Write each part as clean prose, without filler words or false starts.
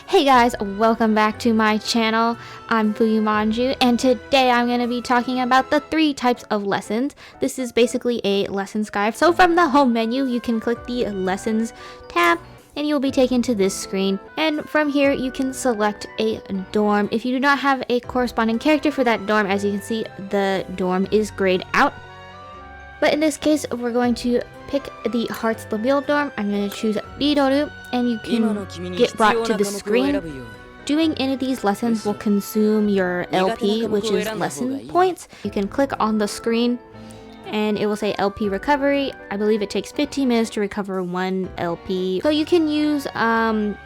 Hey guys, welcome back to my channel. I'm Fuyu and today I'm going to be talking about the 3 types of lessons. This is basically a lessons guide. So from the home menu, you can click the lessons tab and you'll be taken to this screen. And from here, you can select a dorm. If you do not have a corresponding character for that dorm, as you can see, the dorm is grayed out. But in this case, we're going to pick the Hearts Labile dorm. I'm going to choose Ridoru, and you can get brought to the screen. Doing any of these lessons will consume your LP, which is lesson points. You can click on the screen and it will say LP recovery. I believe it takes 15 minutes to recover 1 LP. So you can use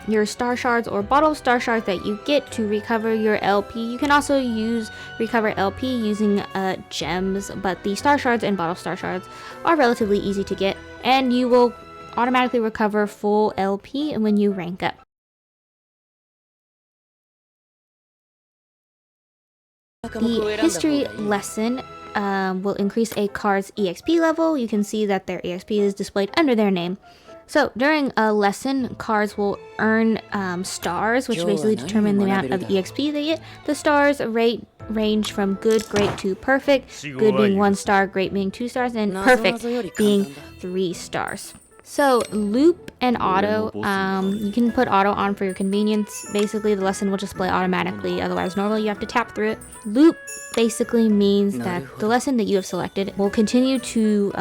your star shards or bottle of star shards that you get to recover your LP. You can also use recover LP using gems, but the star shards and bottle star shards are relatively easy to get, and you will automatically recover full LP when you rank up. The history lesson will increase a card's EXP level. You can see that their EXP is displayed under their name. So during a lesson, cards will earn stars, which basically determine the amount of EXP they get. The stars range from good, great to perfect. Good being 1 star, great being 2 stars, and perfect being 3 stars. So loop and auto, you can put auto on for your convenience. Basically, the lesson will just play automatically. Otherwise, normally you have to tap through it. Loop basically means that the lesson that you have selected will continue to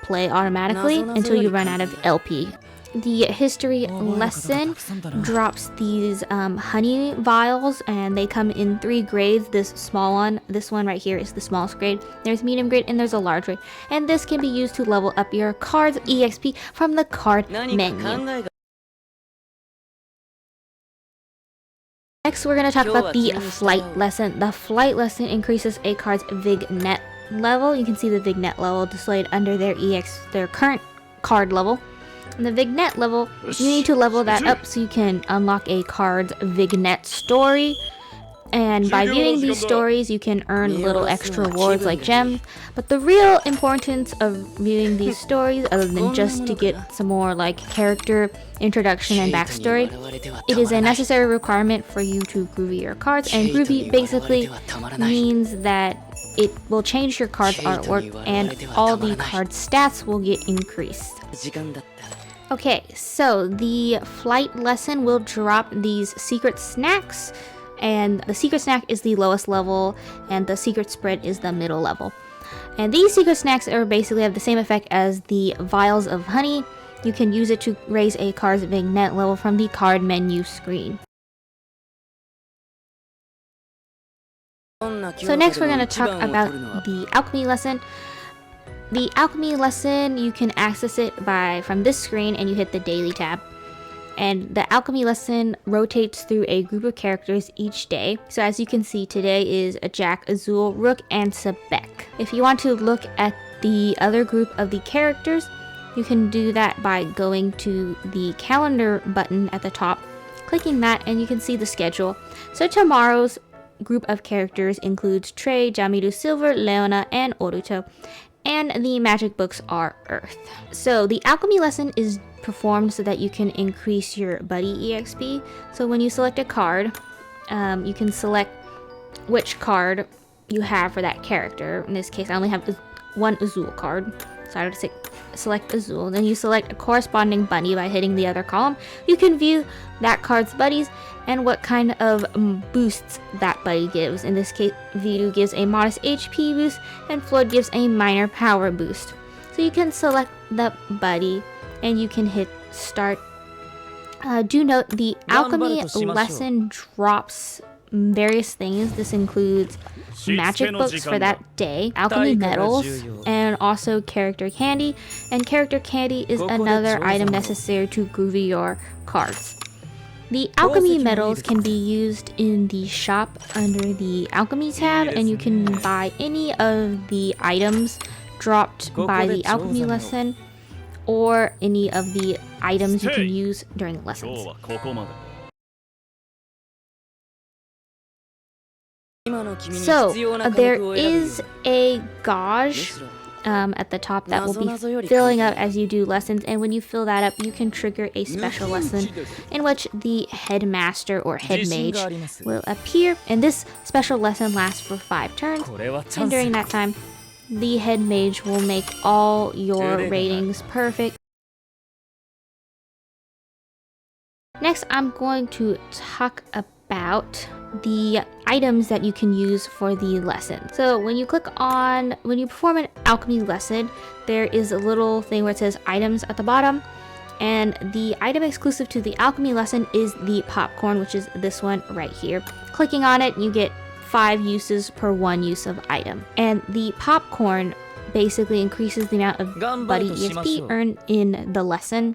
play automatically until you run out of LP. The history lesson drops these honey vials, and they come in 3 grades. This small one, this one right here, is the smallest grade. There's medium grade and there's a large grade, and this can be used to level up your card's EXP from the card menu. Next, we're going to talk about the flight lesson. The flight lesson increases a card's vignette level. You can see the vignette level displayed under their current card level. And the vignette level, you need to level that up so you can unlock a card's vignette story. And by viewing these stories, you can earn little extra rewards like gems. But the real importance of viewing these stories, other than just to get some more like character introduction and backstory, it is a necessary requirement for you to groovy your cards. And groovy basically means that it will change your card's artwork and all the card stats will get increased. Okay, so the flight lesson will drop these secret snacks, and the secret snack is the lowest level and the secret spread is the middle level. And these secret snacks are basically have the same effect as the vials of honey. You can use it to raise a card's vignette level from the card menu screen. So next we're going to talk about the alchemy lesson. The alchemy lesson, you can access it from this screen and you hit the daily tab. And the alchemy lesson rotates through a group of characters each day. So as you can see, today is a Jack, Azul, Rook, and Sebek. If you want to look at the other group of the characters, you can do that by going to the calendar button at the top, clicking that, and you can see the schedule. So tomorrow's group of characters includes Trey, Jamiru Silver, Leona, and Oruto. And the magic books are Earth. So the alchemy lesson is performed so that you can increase your buddy EXP. So when you select a card, you can select which card you have for that character. In this case, I only have 1 Azul card, so I have to select Azul. Then you select a corresponding buddy by hitting the other column. You can view that card's buddies and what kind of boosts that buddy gives. In this case, Vidu gives a modest HP boost and Floyd gives a minor power boost. So you can select the buddy and you can hit start. Do note the alchemy lesson drops various things. This includes magic books for that day, alchemy medals, and also character candy. And character candy is another item necessary to groovy your cards. The alchemy medals can be used in the shop under the alchemy tab, and you can buy any of the items dropped by the alchemy lesson or any of the items you can use during lessons. So there is a gauge at the top that will be filling up as you do lessons, and when you fill that up you can trigger a special lesson in which the headmaster or head mage will appear, and this special lesson lasts for 5 turns, and during that time the head mage will make all your ratings perfect. Next, I'm going to talk about the items that you can use for the lesson. So when you perform an alchemy lesson, there is a little thing where it says items at the bottom, and the item exclusive to the alchemy lesson is the popcorn, which is this one right here. Clicking on it, you get 5 uses per 1 use of item, and the popcorn basically increases the amount of buddy EXP earned in the lesson.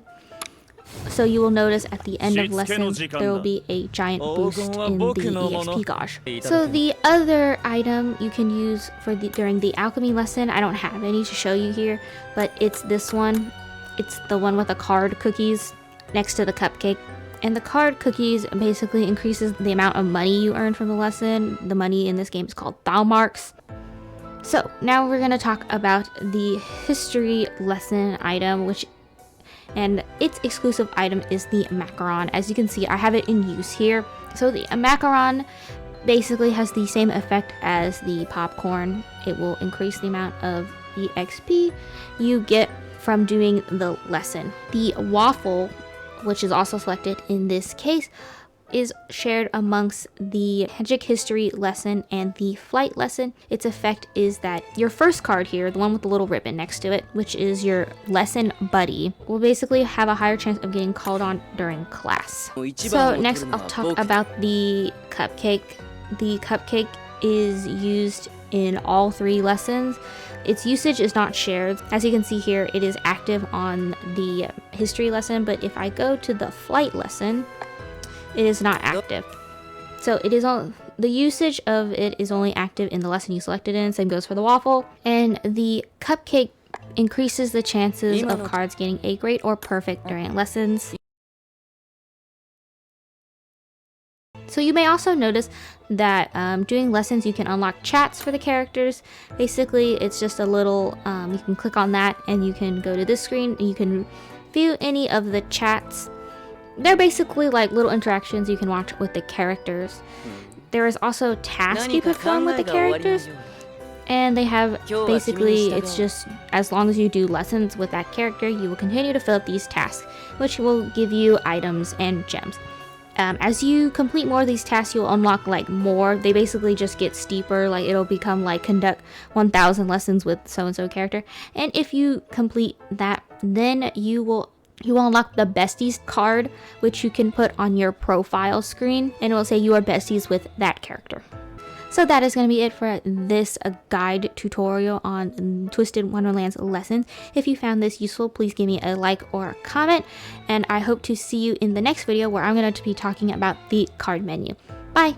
So you will notice at the end of lessons there will be a giant boost in the EXP gauge. So the other item you can use during the alchemy lesson, I don't have any to show you here, but it's this one. It's the one with the card cookies next to the cupcake. And the card cookies basically increases the amount of money you earn from the lesson. The money in this game is called Thou Marks. So now we're going to talk about the history lesson item, and its exclusive item is the macaron. As you can see, I have it in use here. So the macaron basically has the same effect as the popcorn. It will increase the amount of EXP you get from doing the lesson. The waffle, which is also selected in this case, is shared amongst the magic history lesson and the flight lesson. Its effect is that your first card here, the one with the little ribbon next to it, which is your lesson buddy, will basically have a higher chance of getting called on during class. So next I'll talk about the cupcake. The cupcake is used in all 3 lessons. Its usage is not shared. As you can see here, it is active on the history lesson, but if I go to the flight lesson, it is not active. So it is the usage of it is only active in the lesson you selected in. Same goes for the waffle. And the cupcake increases the chances of cards getting a great or perfect during lessons. So you may also notice that doing lessons you can unlock chats for the characters. Basically it's just a little, you can click on that and you can go to this screen and you can view any of the chats. They're basically like little interactions you can watch with the characters. There is also tasks you perform with the characters, and they have basically, it's just as long as you do lessons with that character, you will continue to fill up these tasks, which will give you items and gems. As you complete more of these tasks, you'll unlock like more. They basically just get steeper, like it'll become like conduct 1,000 lessons with so-and-so character. And if you complete that, then you will unlock the besties card, which you can put on your profile screen, and it will say you are besties with that character. So that is going to be it for this guide tutorial on Twisted Wonderland's lessons. If you found this useful, please give me a like or a comment, and I hope to see you in the next video where I'm going to be talking about the card menu. Bye!